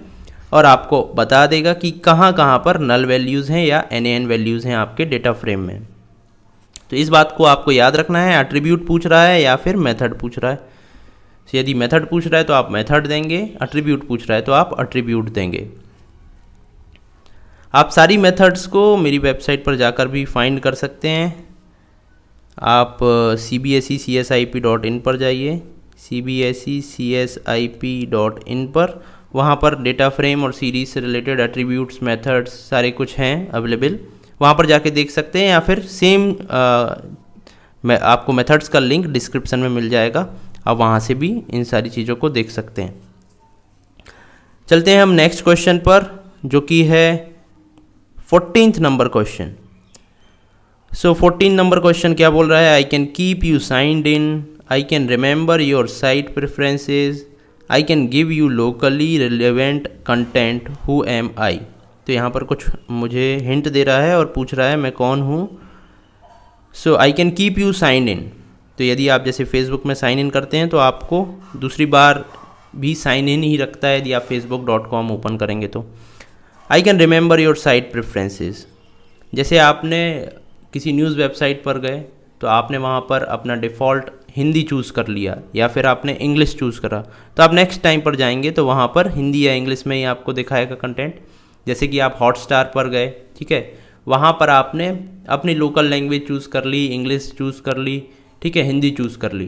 और आपको बता देगा कि कहाँ कहाँ पर नल वैल्यूज़ हैं या NaN वैल्यूज़ हैं आपके डेटा फ्रेम में। तो इस बात को आपको याद रखना है, एट्रीब्यूट पूछ रहा है या फिर मेथड पूछ रहा है। तो यदि मेथड पूछ रहा है तो आप मेथड देंगे, एट्रीब्यूट पूछ रहा है तो आप एट्रीब्यूट देंगे। आप सारी मेथड्स को मेरी वेबसाइट पर जाकर भी फाइंड कर सकते हैं। आप cbseccsip.in पर जाइए, cbseccsip.in पर, वहाँ पर डेटा फ्रेम और सीरीज से रिलेटेड एट्रीब्यूट्स, मेथड्स सारे कुछ हैं अवेलेबल, वहाँ पर जाके देख सकते हैं। या फिर सेम मैं आपको मेथड्स का लिंक डिस्क्रिप्शन में मिल जाएगा, आप वहाँ से भी इन सारी चीज़ों को देख सकते हैं। चलते हैं हम नेक्स्ट क्वेश्चन पर, जो कि है 14th number question. So 14 number question क्या बोल रहा है? I can keep you signed in, I can remember your site preferences, I can give you locally relevant content, who am I. तो यहाँ पर कुछ मुझे हिंट दे रहा है और पूछ रहा है मैं कौन हूँ। So I can keep you signed in, तो यदि आप जैसे फेसबुक में साइन इन करते हैं तो आपको दूसरी बार भी साइन इन ही रखता है यदि आप facebook.com ओपन करेंगे तो। आई can remember your site preferences, जैसे आपने किसी न्यूज़ वेबसाइट पर गए तो आपने वहाँ पर अपना डिफ़ॉल्ट हिंदी चूज़ कर लिया या फिर आपने इंग्लिश चूज़ करा, तो आप नेक्स्ट टाइम पर जाएंगे तो वहाँ पर हिंदी या इंग्लिश में ही आपको दिखाएगा कंटेंट। जैसे कि आप हॉटस्टार पर गए, ठीक है, वहाँ पर आपने अपनी लोकल लैंग्वेज चूज़ कर ली, इंग्लिश चूज़ कर ली, ठीक है, हिंदी चूज़ कर ली,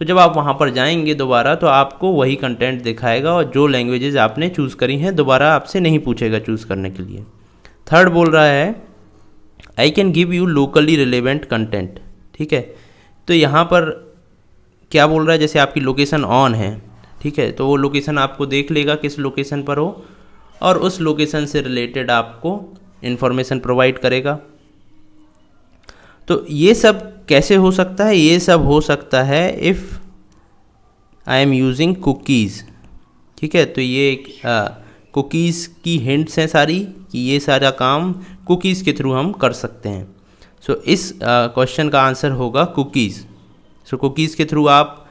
तो जब आप वहाँ पर जाएंगे दोबारा तो आपको वही कंटेंट दिखाएगा और जो लैंग्वेजेस आपने चूज़ करी हैं दोबारा आपसे नहीं पूछेगा चूज़ करने के लिए। थर्ड बोल रहा है I can give you locally relevant content, ठीक है, तो यहाँ पर क्या बोल रहा है? जैसे आपकी लोकेशन ऑन है, ठीक है, तो वो लोकेशन आपको देख लेगा किस लोकेशन पर हो और उस लोकेशन से रिलेटेड आपको इन्फॉर्मेशन प्रोवाइड करेगा। तो ये सब कैसे हो सकता है? ये सब हो सकता है if I am using cookies, ठीक है, तो ये कुकीज़ की हिंट्स हैं सारी कि ये सारा काम कुकीज़ के थ्रू हम कर सकते हैं। सो इस क्वेश्चन का आंसर होगा कुकीज़। सो कुकीज़ के थ्रू आप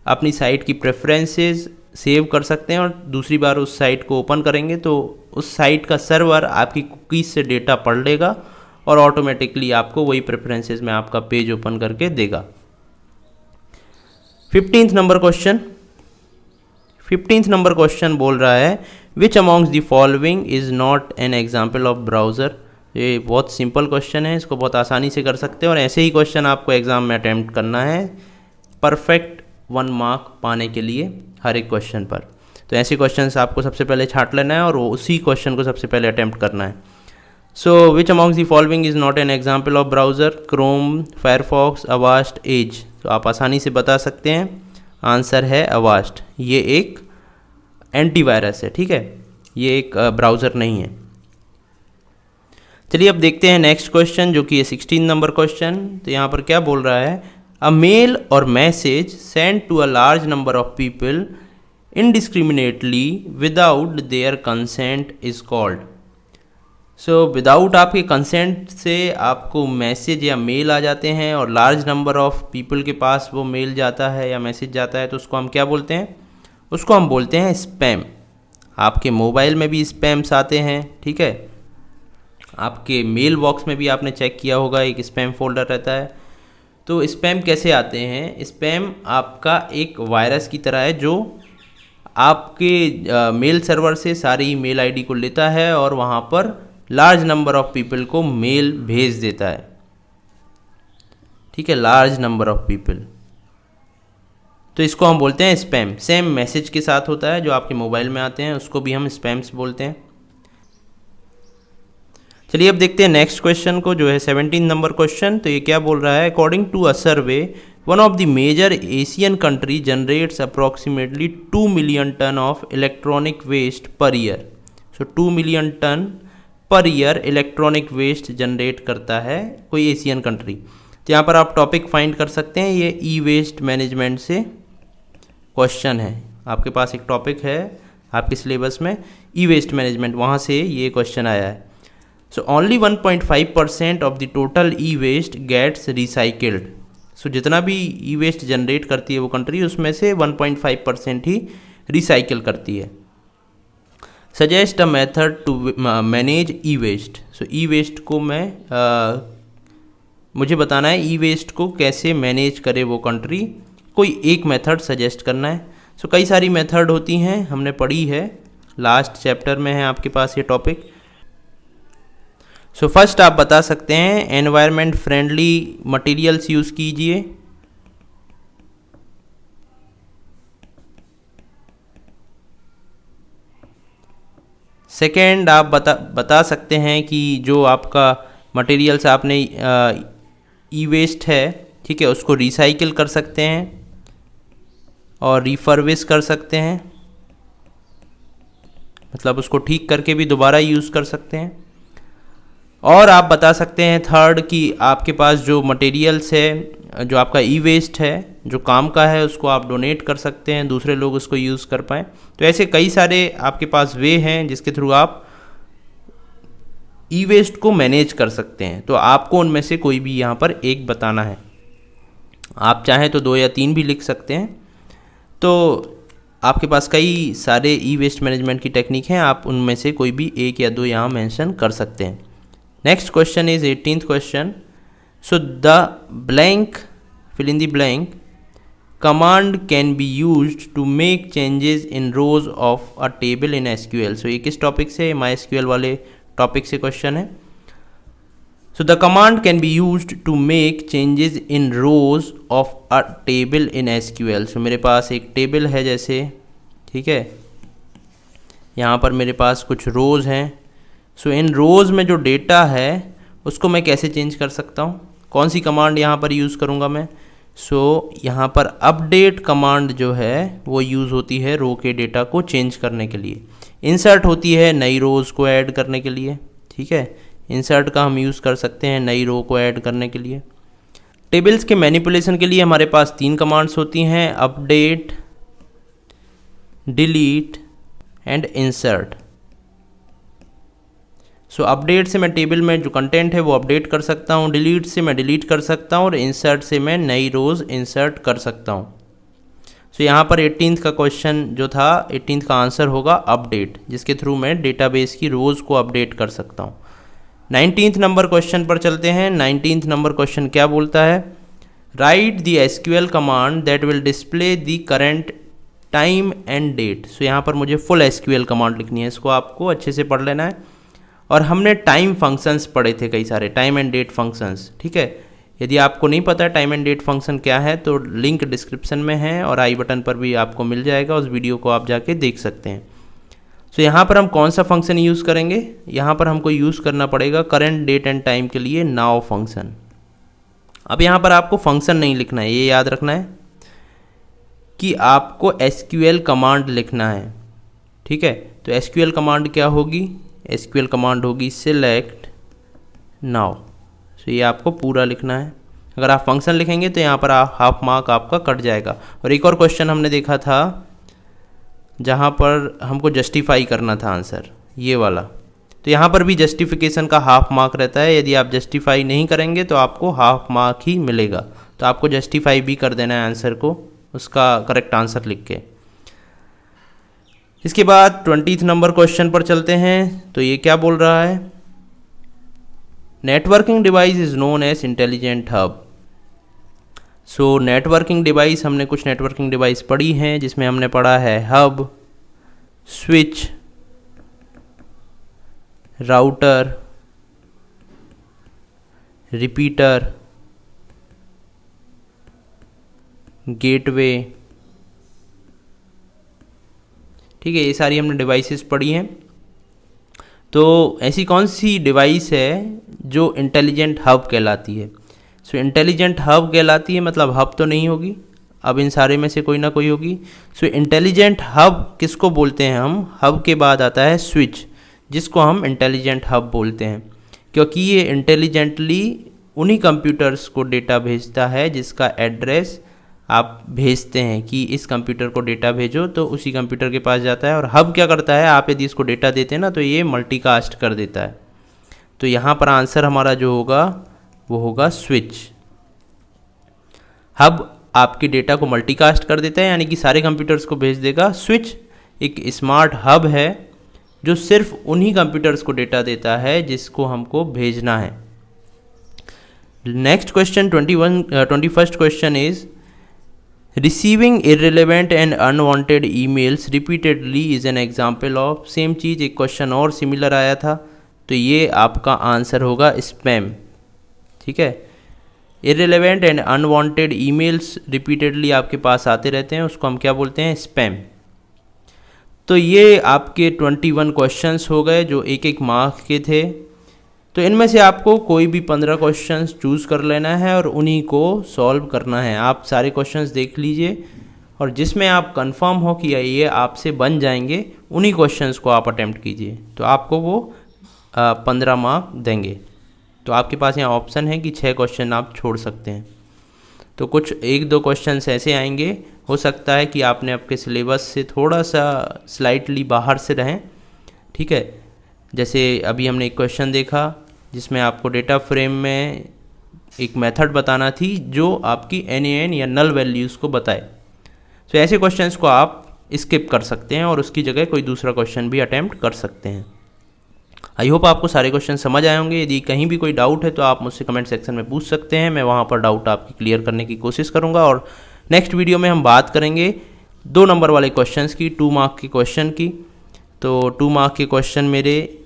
अपनी साइट की प्रेफरेंसेस सेव कर सकते हैं और दूसरी बार उस साइट को ओपन करेंगे तो उस साइट का सर्वर आपकी कुकीज़ से डेटा पढ़ लेगा और ऑटोमेटिकली आपको वही प्रेफरेंसेस में आपका पेज ओपन करके देगा। 15th number question. 15th number question बोल रहा है which amongst the following is not an example of browser. ये बहुत सिंपल क्वेश्चन है, इसको बहुत आसानी से कर सकते हैं और ऐसे ही क्वेश्चन आपको एग्ज़ाम में अटैम्प्ट करना है परफेक्ट 1 मार्क पाने के लिए हर एक क्वेश्चन पर। तो ऐसे क्वेश्चंस आपको सबसे पहले छांट लेना है और उसी क्वेश्चन को सबसे पहले अटैम्प्ट करना है। So which amongst the following is not an example of browser? Chrome, Firefox, Avast, Edge. तो आप आसानी से बता सकते हैं, आंसर है अवास्ट। ये एक एंटीवायरस है, ठीक है, ये एक ब्राउज़र नहीं है। चलिए अब देखते हैं नेक्स्ट क्वेश्चन जो कि है 16 नंबर क्वेश्चन। तो यहाँ पर क्या बोल रहा है? A mail or message send to a large number of people indiscriminately without their consent is called. So without आपके कंसेंट से आपको मैसेज या मेल आ जाते हैं और लार्ज नंबर ऑफ पीपल के पास वो मेल जाता है या मैसेज जाता है तो उसको हम क्या बोलते हैं? उसको हम बोलते हैं स्पैम। आपके मोबाइल में भी स्पैम्स आते हैं, ठीक है, आपके मेल बॉक्स में भी आपने चेक किया होगा एक स्पैम फोल्डर रहता है। तो स्पैम कैसे आते हैं? स्पैम आपका एक वायरस की तरह है जो आपके मेल सर्वर से सारी मेल आईडी को लेता है और वहाँ पर लार्ज नंबर ऑफ पीपल को मेल भेज देता है, ठीक है, लार्ज नंबर ऑफ पीपल। तो इसको हम बोलते हैं स्पैम। सेम मैसेज के साथ होता है जो आपके मोबाइल में आते हैं, उसको भी हम स्पैम्स बोलते हैं। चलिए अब देखते हैं नेक्स्ट क्वेश्चन को जो है 17 नंबर क्वेश्चन। तो ये क्या बोल रहा है? According to a survey one of the major Asian country generates approximately 2 million ton of electronic waste per year. So 2 million ton per year electronic waste generate करता है कोई एशियन कंट्री। तो यहाँ पर आप टॉपिक फाइंड कर सकते हैं, ये ई वेस्ट मैनेजमेंट से क्वेश्चन है। आपके पास एक टॉपिक है आपके सिलेबस में ई वेस्ट मैनेजमेंट, वहाँ से ये क्वेश्चन आया है। So only 1.5% of the total e waste gets recycled. So जितना भी ई वेस्ट जनरेट करती है वो कंट्री, उसमें से 1.5% ही रिसाइकिल करती है। Suggest a method to manage e waste. So e waste को मुझे बताना है ई वेस्ट को कैसे मैनेज करे वो कंट्री, कोई एक मेथड सजेस्ट करना है। सो कई सारी मेथड होती हैं, हमने पढ़ी है, लास्ट चैप्टर में है आपके पास ये टॉपिक। सो फर्स्ट आप बता सकते हैं एनवायरनमेंट फ्रेंडली मटेरियल्स यूज़ कीजिए। सेकेंड आप बता सकते हैं कि जो आपका मटेरियल्स आपने ई वेस्ट है, ठीक है, उसको रिसाइकिल कर सकते हैं और रिफर्बिश कर सकते हैं। मतलब उसको ठीक करके भी दोबारा यूज़ कर सकते हैं। और आप बता सकते हैं थर्ड कि आपके पास जो मटेरियल्स है, जो आपका ई वेस्ट है, जो काम का है, उसको आप डोनेट कर सकते हैं, दूसरे लोग उसको यूज़ कर पाएँ। तो ऐसे कई सारे आपके पास वे हैं जिसके थ्रू आप ई वेस्ट को मैनेज कर सकते हैं। तो आपको उनमें से कोई भी यहाँ पर एक बताना है। आप चाहें तो 2 या 3 भी लिख सकते हैं। तो आपके पास कई सारे ई वेस्ट मैनेजमेंट की टेक्निक हैं, आप उनमें से कोई भी 1 या 2 यहाँ मेंशन कर सकते हैं। Next question is 18th question. So the blank, fill in the blank, command can be used to make changes in rows of a table in SQL. So ये किस टॉपिक से, माई एसक्यूएल वाले topic से question है। So the command can be used to make changes in rows of a table in SQL. So मेरे पास एक table है जैसे, ठीक है, यहाँ पर मेरे पास कुछ रोज़ हैं। सो इन रोज़ में जो डेटा है उसको मैं कैसे चेंज कर सकता हूँ, कौन सी कमांड यहाँ पर यूज़ करूँगा मैं। सो यहाँ पर अपडेट कमांड जो है वो यूज़ होती है रो के डेटा को चेंज करने के लिए। इंसर्ट होती है नई रोज़ को ऐड करने के लिए, ठीक है, इंसर्ट का हम यूज़ कर सकते हैं नई रो को ऐड करने के लिए। टेबल्स के मैनिपुलेशन के लिए हमारे पास 3 कमांड्स होती हैं, update, delete and insert. So update से मैं टेबल में जो कंटेंट है वो अपडेट कर सकता हूँ, डिलीट से मैं डिलीट कर सकता हूँ और इंसर्ट से मैं नई रोज़ इंसर्ट कर सकता हूँ। सो यहाँ पर 18th का क्वेश्चन जो था, 18th का आंसर होगा अपडेट, जिसके थ्रू मैं डेटाबेस की रोज़ को अपडेट कर सकता हूँ। 19th नंबर क्वेश्चन पर चलते हैं। 19th नंबर क्वेश्चन क्या बोलता है, write the SQL command that will display the current time and date. So यहाँ पर मुझे फुल एसक्यूएल कमांड लिखनी है, इसको आपको अच्छे से पढ़ लेना है। और हमने टाइम फंक्शंस पढ़े थे कई सारे, टाइम एंड डेट फंक्शंस, ठीक है। यदि आपको नहीं पता टाइम एंड डेट फंक्शन क्या है तो लिंक डिस्क्रिप्शन में है और आई बटन पर भी आपको मिल जाएगा, उस वीडियो को आप जाके देख सकते हैं। सो यहाँ पर हम कौन सा फंक्शन यूज़ करेंगे, यहाँ पर हमको यूज़ करना पड़ेगा करंट डेट एंड टाइम के लिए नाउ फंक्शन। अब यहाँ पर आपको फंक्शन नहीं लिखना है, ये याद रखना है कि आपको एसक्यूएल कमांड लिखना है, ठीक है। तो एसक्यूएल कमांड क्या होगी, एसक्यूएल कमांड होगी सिलेक्ट नाउ। सो ये आपको पूरा लिखना है। अगर आप फंक्शन लिखेंगे तो यहाँ पर हाफ मार्क आपका कट जाएगा। और एक और क्वेश्चन हमने देखा था जहाँ पर हमको जस्टिफाई करना था आंसर, ये वाला, तो यहाँ पर भी जस्टिफिकेशन का हाफ मार्क रहता है। यदि आप जस्टिफाई नहीं करेंगे तो आपको हाफ मार्क ही मिलेगा, तो आपको जस्टिफाई भी कर देना है आंसर को, उसका करेक्ट आंसर लिख के। इसके बाद 20th नंबर क्वेश्चन पर चलते हैं। तो ये क्या बोल रहा है, networking device is known as intelligent hub. So networking device, हमने कुछ नेटवर्किंग डिवाइस पढ़ी हैं जिसमें हमने पढ़ा है hub, switch, router, repeater, gateway, ठीक है, ये सारी हमने डिवाइसेस पढ़ी हैं। तो ऐसी कौन सी डिवाइस है जो इंटेलिजेंट हब कहलाती है। सो इंटेलिजेंट हब कहलाती है, मतलब हब तो नहीं होगी, अब इन सारे में से कोई ना कोई होगी। सो इंटेलिजेंट हब किसको बोलते हैं हम, हब के बाद आता है स्विच, जिसको हम इंटेलिजेंट हब बोलते हैं, क्योंकि ये इंटेलिजेंटली उन्हीं कंप्यूटर्स को डेटा भेजता है जिसका एड्रेस आप भेजते हैं कि इस कंप्यूटर को डेटा भेजो, तो उसी कंप्यूटर के पास जाता है। और हब क्या करता है, आप यदि इसको डेटा देते हैं ना तो ये मल्टीकास्ट कर देता है। तो यहाँ पर आंसर हमारा जो होगा वो होगा स्विच। हब आपके डेटा को मल्टीकास्ट कर देता है, यानी कि सारे कंप्यूटर्स को भेज देगा। स्विच एक स्मार्ट हब है जो सिर्फ उन्हीं कंप्यूटर्स को डेटा देता है जिसको हमको भेजना है। Next question 21st question is receiving irrelevant and unwanted emails repeatedly is an example of. Same चीज़ एक क्वेश्चन और सिमिलर आया था, तो ये आपका आंसर होगा स्पैम, ठीक है। Irrelevant and unwanted emails repeatedly आपके पास आते रहते हैं, उसको हम क्या बोलते हैं, स्पैम। तो ये आपके 21 क्वेश्चंस हो गए जो एक एक मार्क के थे। तो इनमें से आपको कोई भी 15 क्वेश्चंस चूज़ कर लेना है और उन्हीं को सॉल्व करना है। आप सारे क्वेश्चंस देख लीजिए और जिसमें आप कंफर्म हो कि ये आपसे बन जाएंगे उन्हीं क्वेश्चंस को आप अटेम्प्ट कीजिए, तो आपको वो 15 मार्क देंगे। तो आपके पास यहाँ ऑप्शन है कि 6 क्वेश्चन आप छोड़ सकते हैं। तो कुछ 1-2 क्वेश्चंस ऐसे आएंगे, हो सकता है कि आपने आपके सिलेबस से थोड़ा सा स्लाइटली बाहर से रहें, ठीक है। जैसे अभी हमने एक क्वेश्चन देखा जिसमें आपको डेटा फ्रेम में एक मेथड बताना थी जो आपकी NaN या नल वैल्यूज़ को बताए। तो ऐसे क्वेश्चंस को आप स्किप कर सकते हैं और उसकी जगह कोई दूसरा क्वेश्चन भी अटेम्प्ट कर सकते हैं। आई होप आपको सारे क्वेश्चन समझ आए होंगे। यदि कहीं भी कोई डाउट है तो आप मुझसे कमेंट सेक्शन में पूछ सकते हैं, मैं वहाँ पर डाउट आपकी क्लियर करने की कोशिश करूँगा। और नेक्स्ट वीडियो में हम बात करेंगे 2 नंबर वाले क्वेश्चंस की, 2 मार्क के क्वेश्चन की। तो 2 मार्क के क्वेश्चन मेरे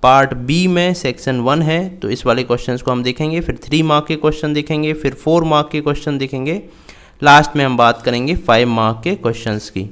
पार्ट बी में सेक्शन 1 है, तो इस वाले क्वेश्चंस को हम देखेंगे। फिर 3 मार्क के क्वेश्चन देखेंगे, फिर 4 मार्क के क्वेश्चन देखेंगे, लास्ट में हम बात करेंगे 5 मार्क के क्वेश्चंस की।